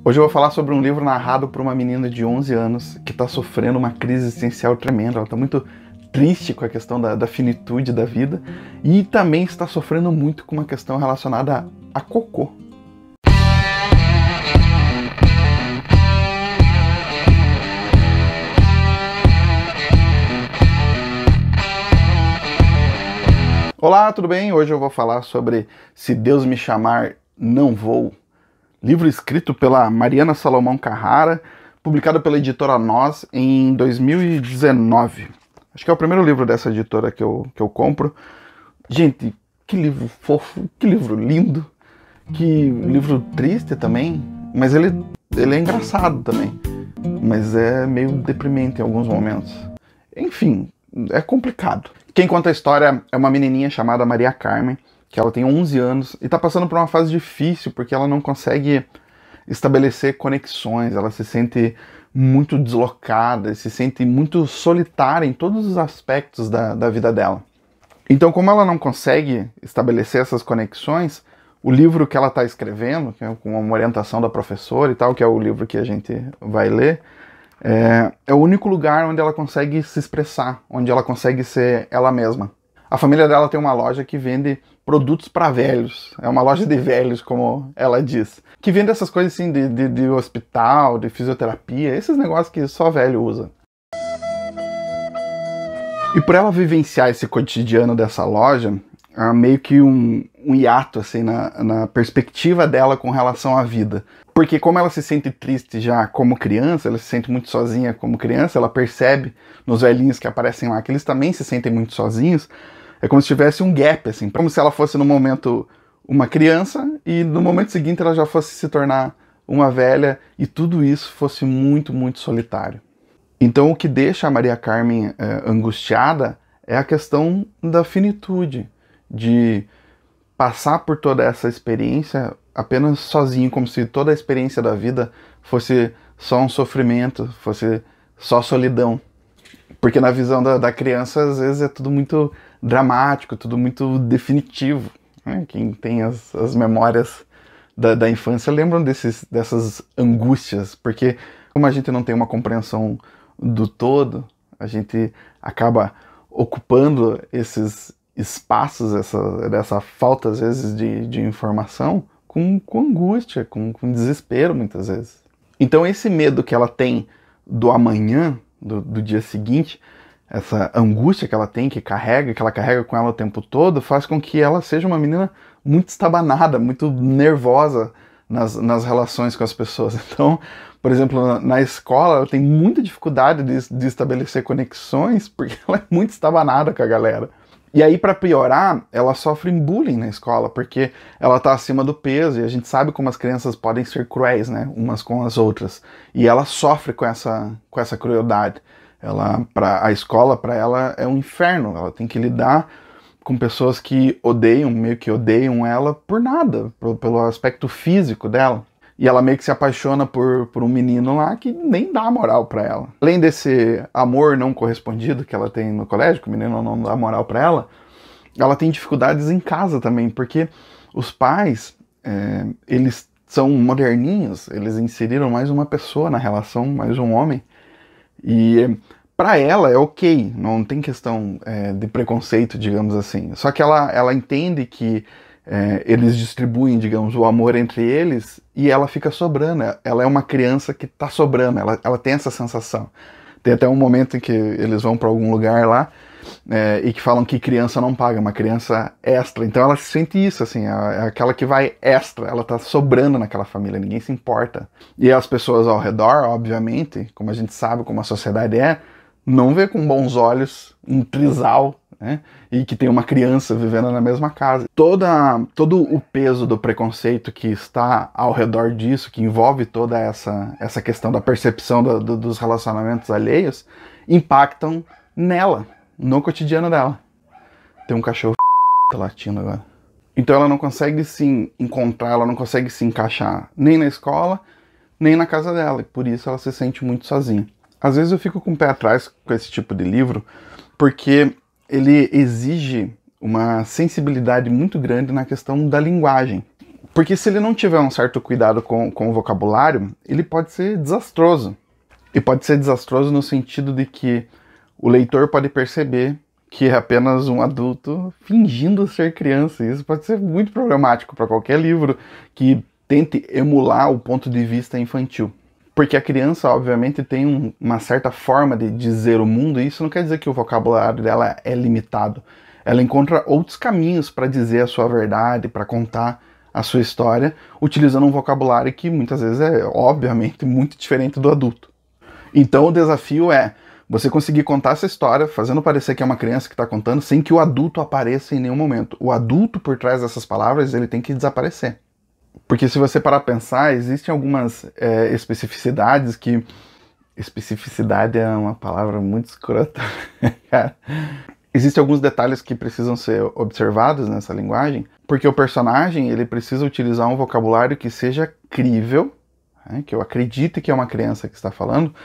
Hoje eu vou falar sobre um livro narrado por uma menina de 11 anos que está sofrendo uma crise existencial tremenda. Ela está muito triste com a questão da finitude da vida e também está sofrendo muito com uma questão relacionada a cocô. Olá, tudo bem? Hoje eu vou falar sobre Se Deus Me Chamar, Não Vou. Livro escrito pela Mariana Salomão Carrara, publicado pela editora Nós em 2019. Acho que é o primeiro livro dessa editora que eu compro. Gente, que livro fofo, que livro lindo, que livro triste também, mas ele é engraçado também, mas é meio deprimente em alguns momentos. Enfim, é complicado. Quem conta a história é uma menininha chamada Maria Carmen, que ela tem 11 anos e está passando por uma fase difícil porque ela não consegue estabelecer conexões, ela se sente muito deslocada, se sente muito solitária em todos os aspectos da vida dela. Então, como ela não consegue estabelecer essas conexões, o livro que ela está escrevendo, que é com uma orientação da professora e tal, que é o livro que a gente vai ler, é o único lugar onde ela consegue se expressar, onde ela consegue ser ela mesma. A família dela tem uma loja que vende produtos para velhos. É uma loja de velhos, como ela diz. Que vende essas coisas assim de hospital, de fisioterapia, esses negócios que só velho usa. E por ela vivenciar esse cotidiano dessa loja, há meio que um hiato assim, na perspectiva dela com relação à vida. Porque como ela se sente triste já como criança, ela se sente muito sozinha como criança, ela percebe nos velhinhos que aparecem lá que eles também se sentem muito sozinhos. É como se tivesse um gap, assim, como se ela fosse no momento uma criança e no momento seguinte ela já fosse se tornar uma velha e tudo isso fosse muito, muito solitário. Então o que deixa a Maria Carmen angustiada é a questão da finitude, de passar por toda essa experiência apenas sozinho, como se toda a experiência da vida fosse só um sofrimento, fosse só solidão. Porque na visão da criança, às vezes, é tudo muito dramático, tudo muito definitivo. Né? Quem tem as memórias da infância lembram dessas angústias, porque como a gente não tem uma compreensão do todo, a gente acaba ocupando esses espaços, dessa falta, às vezes, de informação, com angústia, com desespero, muitas vezes. Então esse medo que ela tem do amanhã, do dia seguinte, essa angústia que ela tem, que ela carrega com ela o tempo todo, faz com que ela seja uma menina muito estabanada, muito nervosa nas relações com as pessoas. Então, por exemplo, na escola, ela tem muita dificuldade de estabelecer conexões, porque ela é muito estabanada com a galera. E aí, para piorar, ela sofre bullying na escola, porque ela tá acima do peso, e a gente sabe como as crianças podem ser cruéis, né, umas com as outras. E ela sofre com essa crueldade. A escola, para ela, é um inferno. Ela tem que lidar com pessoas que meio que odeiam ela por nada, pelo aspecto físico dela. E ela meio que se apaixona por um menino lá que nem dá moral pra ela. Além desse amor não correspondido que ela tem no colégio, que o menino não dá moral pra ela tem dificuldades em casa também, porque os pais, eles são moderninhos, eles inseriram mais uma pessoa na relação, mais um homem. E pra ela é ok, não tem questão de preconceito, digamos assim. Só que ela entende que eles distribuem, digamos, o amor entre eles e ela fica sobrando. Ela é uma criança que tá sobrando, ela tem essa sensação. Tem até um momento em que eles vão para algum lugar lá e que falam que criança não paga, uma criança extra. Então ela se sente isso, assim, é aquela que vai extra, ela tá sobrando naquela família, ninguém se importa. E as pessoas ao redor, obviamente, como a gente sabe como a sociedade não vê com bons olhos um trisal, né? E que tem uma criança vivendo na mesma casa. Todo o peso do preconceito que está ao redor disso, que envolve toda essa questão da percepção dos relacionamentos alheios, impactam nela, no cotidiano dela. Tem um cachorro latindo agora. Então ela não consegue se encontrar, ela não consegue se encaixar nem na escola, nem na casa dela, e por isso ela se sente muito sozinha. Às vezes eu fico com o pé atrás com esse tipo de livro, porque ele exige uma sensibilidade muito grande na questão da linguagem. Porque se ele não tiver um certo cuidado com o vocabulário, ele pode ser desastroso. E pode ser desastroso no sentido de que o leitor pode perceber que é apenas um adulto fingindo ser criança. Isso pode ser muito problemático para qualquer livro que tente emular o ponto de vista infantil. Porque a criança, obviamente, tem uma certa forma de dizer o mundo, e isso não quer dizer que o vocabulário dela é limitado. Ela encontra outros caminhos para dizer a sua verdade, para contar a sua história, utilizando um vocabulário que muitas vezes é, obviamente, muito diferente do adulto. Então o desafio é você conseguir contar essa história, fazendo parecer que é uma criança que está contando, sem que o adulto apareça em nenhum momento. O adulto por trás dessas palavras, ele tem que desaparecer. Porque se você parar a pensar, existem algumas especificidades que... Especificidade é uma palavra muito escrota, cara. Existem alguns detalhes que precisam ser observados nessa linguagem, porque o personagem, ele precisa utilizar um vocabulário que seja crível, né, que eu acredite que é uma criança que está falando,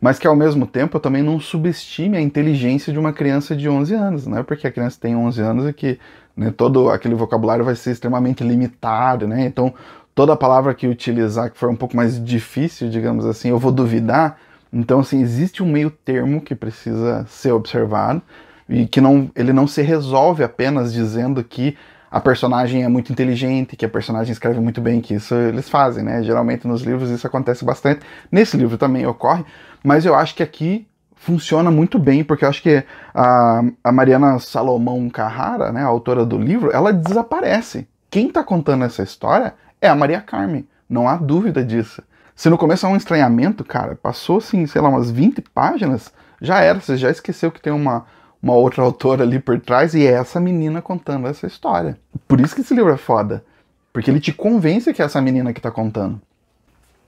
mas que ao mesmo tempo eu também não subestime a inteligência de uma criança de 11 anos, não é porque a criança tem 11 anos e que, né, todo aquele vocabulário vai ser extremamente limitado, né? Então toda palavra que utilizar que for um pouco mais difícil, digamos assim, eu vou duvidar. Então assim, existe um meio termo que precisa ser observado e que ele não se resolve apenas dizendo que a personagem é muito inteligente, que a personagem escreve muito bem, que isso eles fazem, né? Geralmente nos livros isso acontece bastante. Nesse livro também ocorre, mas eu acho que aqui funciona muito bem, porque eu acho que a Mariana Salomão Carrara, né, a autora do livro, ela desaparece. Quem tá contando essa história é a Maria Carmen, não há dúvida disso. Se no começo é um estranhamento, cara, passou assim, sei lá, umas 20 páginas, já era, você já esqueceu que tem uma outra autora ali por trás, e é essa menina contando essa história. Por isso que esse livro é foda, porque ele te convence que é essa menina que tá contando.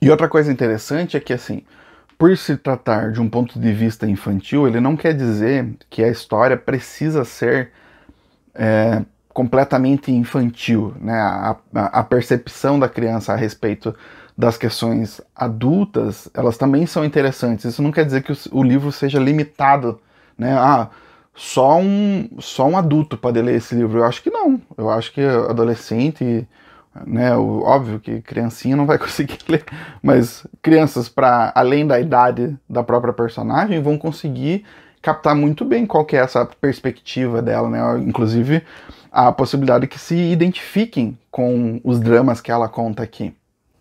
E outra coisa interessante é que, assim, por se tratar de um ponto de vista infantil, ele não quer dizer que a história precisa ser completamente infantil, né? A percepção da criança a respeito das questões adultas, elas também são interessantes. Isso não quer dizer que o livro seja limitado, né? Só um adulto pode ler esse livro. Eu acho que não. Eu acho que adolescente, né, óbvio que criancinha não vai conseguir ler, mas crianças para além da idade da própria personagem vão conseguir captar muito bem qual que é essa perspectiva dela, né? Inclusive a possibilidade que se identifiquem com os dramas que ela conta aqui.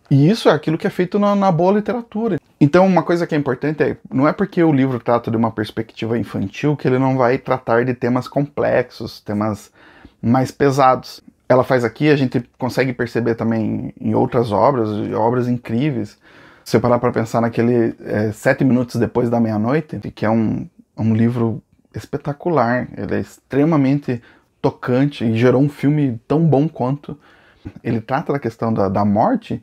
E isso é aquilo que é feito na boa literatura. Então uma coisa que é importante não é porque o livro trata de uma perspectiva infantil que ele não vai tratar de temas complexos, temas mais pesados. Ela faz aqui, a gente consegue perceber também em outras obras incríveis. Se você parar para pensar naquele 7 minutos depois da meia-noite, que é um livro espetacular, ele é extremamente tocante e gerou um filme tão bom quanto. Ele trata da questão da morte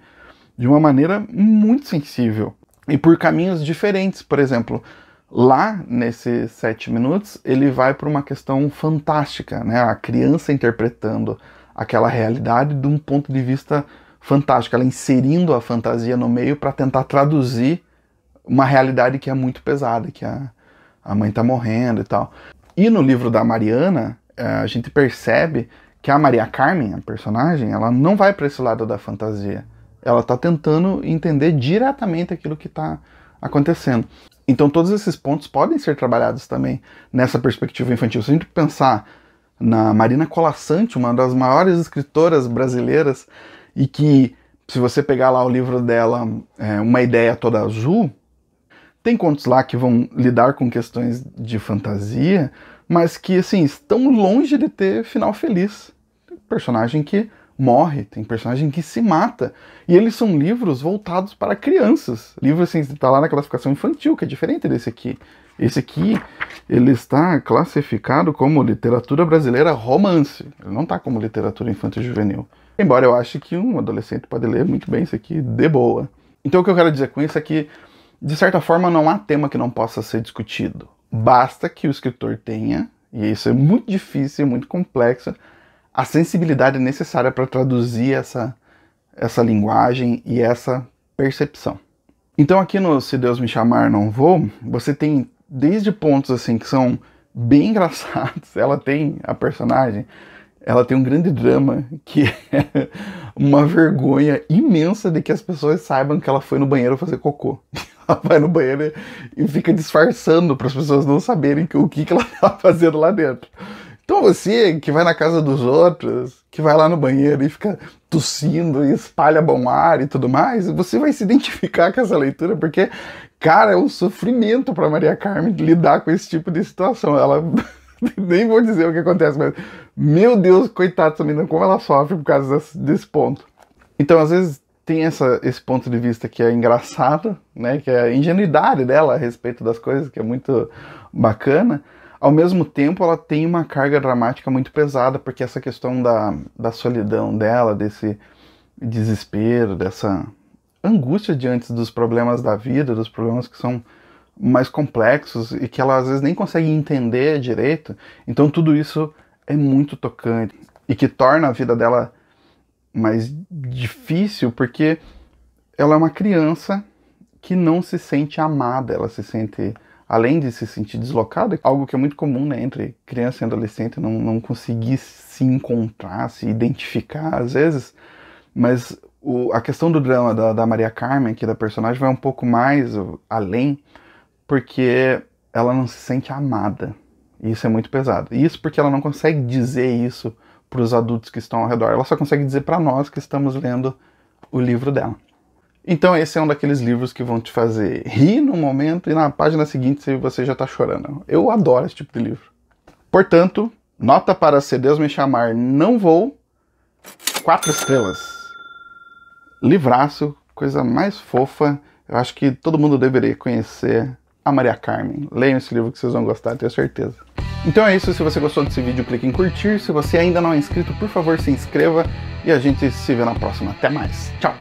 de uma maneira muito sensível e por caminhos diferentes. Por exemplo, lá nesses 7 minutos ele vai para uma questão fantástica, né? A criança interpretando aquela realidade de um ponto de vista fantástico, ela inserindo a fantasia no meio para tentar traduzir uma realidade que é muito pesada, que a mãe está morrendo e tal. E no livro da Mariana, a gente percebe que a Maria Carmen, a personagem, ela não vai para esse lado da fantasia. Ela está tentando entender diretamente aquilo que está acontecendo. Então todos esses pontos podem ser trabalhados também nessa perspectiva infantil. Se a gente pensar na Marina Colasanti, uma das maiores escritoras brasileiras, e que, se você pegar lá o livro dela, Uma Ideia Toda Azul, tem contos lá que vão lidar com questões de fantasia, mas que, assim, estão longe de ter final feliz. Tem personagem que morre, tem personagem que se mata. E eles são livros voltados para crianças. Livro, assim, está lá na classificação infantil, que é diferente desse aqui. Esse aqui, ele está classificado como literatura brasileira romance. Ele não está como literatura infantil juvenil. Embora eu ache que um adolescente pode ler muito bem isso aqui de boa. Então o que eu quero dizer com isso é que, de certa forma, não há tema que não possa ser discutido. Basta que o escritor tenha, e isso é muito difícil, muito complexo, a sensibilidade necessária para traduzir essa linguagem e essa percepção. Então aqui no Se Deus Me Chamar Não Vou, você tem desde pontos assim que são bem engraçados. Ela tem, a personagem, ela tem um grande drama que é uma vergonha imensa de que as pessoas saibam que ela foi no banheiro fazer cocô. Ela vai no banheiro e fica disfarçando para as pessoas não saberem o que ela tá fazendo lá dentro. Então você que vai na casa dos outros, que vai lá no banheiro e fica tossindo e espalha bom ar e tudo mais, você vai se identificar com essa leitura, porque, cara, é um sofrimento para Maria Carmen lidar com esse tipo de situação. Ela, nem vou dizer o que acontece, mas, meu Deus, coitada dessa menina, como ela sofre por causa desse ponto. Então, às vezes, tem esse ponto de vista que é engraçado, né, que é a ingenuidade dela a respeito das coisas, que é muito bacana. Ao mesmo tempo, ela tem uma carga dramática muito pesada, porque essa questão da solidão dela, desse desespero, dessa angústia diante dos problemas da vida, dos problemas que são mais complexos e que ela às vezes nem consegue entender direito. Então tudo isso é muito tocante e que torna a vida dela mais difícil, porque ela é uma criança que não se sente amada, ela se sente... Além de se sentir deslocada, algo que é muito comum, né, entre criança e adolescente, não conseguir se encontrar, se identificar às vezes, mas a questão do drama da Maria Carmen, aqui da personagem, vai um pouco mais além, porque ela não se sente amada, e isso é muito pesado. E isso porque ela não consegue dizer isso para os adultos que estão ao redor, ela só consegue dizer para nós que estamos lendo o livro dela. Então esse é um daqueles livros que vão te fazer rir no momento e na página seguinte você já tá chorando. Eu adoro esse tipo de livro. Portanto, nota para Se Deus Me Chamar, Não Vou, 4 estrelas. Livraço, coisa mais fofa. Eu acho que todo mundo deveria conhecer a Maria Carmen. Leiam esse livro que vocês vão gostar, tenho certeza. Então é isso, se você gostou desse vídeo, clique em curtir. Se você ainda não é inscrito, por favor, se inscreva. E a gente se vê na próxima. Até mais. Tchau!